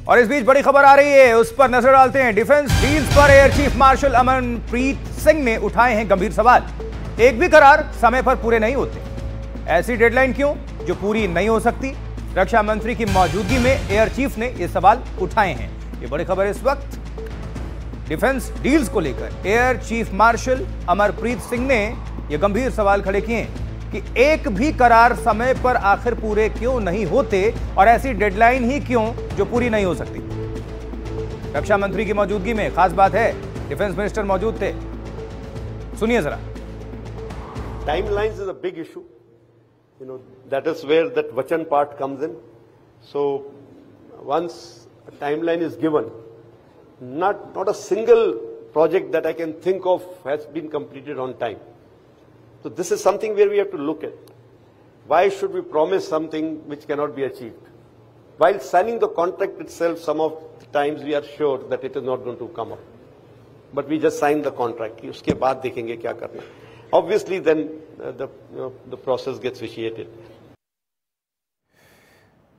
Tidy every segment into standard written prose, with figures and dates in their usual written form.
और इस बीच बड़ी खबर आ रही है, उस पर नजर डालते हैं। डिफेंस डील्स पर air chief marshal Amarpreet Singh ने उठाए हैं गंभीर सवाल। एक भी करार समय पर पूरे नहीं होते, ऐसी डेडलाइन क्यों जो पूरी नहीं हो सकती? रक्षा मंत्री की मौजूदगी में एयर चीफ ने ये सवाल उठाए हैं। ये बड़ी खबर इस वक्त डिफेंस डील्स को लेकर air chief marshal Amarpreet Singh ने ये गंभीर सवाल खड़े किए हैं कि एक भी करार समय पर आखिर पूरे क्यों नहीं होते और ऐसी डेडलाइन ही क्यों जो पूरी नहीं हो सकती। रक्षा मंत्री की मौजूदगी में खास बात है, डिफेंस मिनिस्टर मौजूद थे, सुनिए जरा। Timelines is a big issue. That is where that Vachan part comes in. So once a timeline is given, not a single project that I can think of has been completed on time. So this is something where we have to look at. Why should we promise something which cannot be achieved? While signing the contract itself, some of the times we are sure that it is not going to come up. But we just sign the contract. उसके बाद देखेंगे क्या करना है. Obviously, then the process gets vitiated.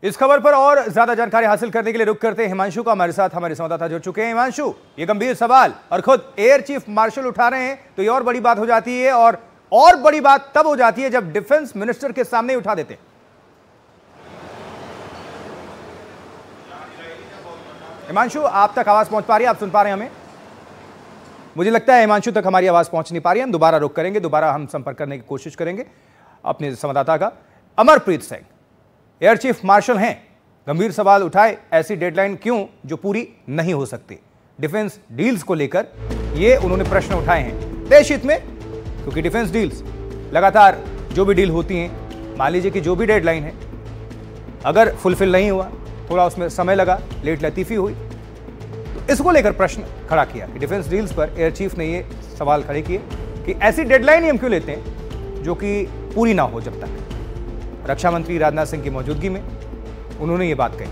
इस खबर पर और ज्यादा जानकारी हासिल करने के लिए रुक करते हैं हिमांशु का। हमारे साथ हमारे संवाददाता जुड़ चुके हैं। हिमांशु, ये गंभीर सवाल और खुद एयर चीफ मार्शल उठा रहे हैं तो ये और बड़ी बात हो जाती है, और बड़ी बात तब हो जाती है जब डिफेंस मिनिस्टर के सामने उठा देते हैं। हिमांशु, आप तक आवाज पहुंच पा रही है? आप सुन पा रहे हैं हमें? मुझे लगता है हिमांशु तक हमारी आवाज पहुंच नहीं पा रही है। हम दोबारा रुक करेंगे, दोबारा हम संपर्क करने की कोशिश करेंगे अपने संवाददाता का। Amarpreet Singh air chief marshal हैं, गंभीर सवाल उठाए, ऐसी डेडलाइन क्यों जो पूरी नहीं हो सकती? डिफेंस डील्स को लेकर ये उन्होंने प्रश्न उठाए हैं देश हित में, क्योंकि डिफेंस डील्स लगातार जो भी डील होती हैं, मान लीजिए कि जो भी डेडलाइन है अगर फुलफिल नहीं हुआ, थोड़ा उसमें समय लगा, लेट लतीफी हुई, तो इसको लेकर प्रश्न खड़ा किया कि डिफेंस डील्स पर एयर चीफ ने ये सवाल खड़े किए कि ऐसी डेडलाइन ही हम क्यों लेते हैं जो कि पूरी ना हो जब तक। रक्षा मंत्री राजनाथ सिंह की मौजूदगी में उन्होंने ये बात कही।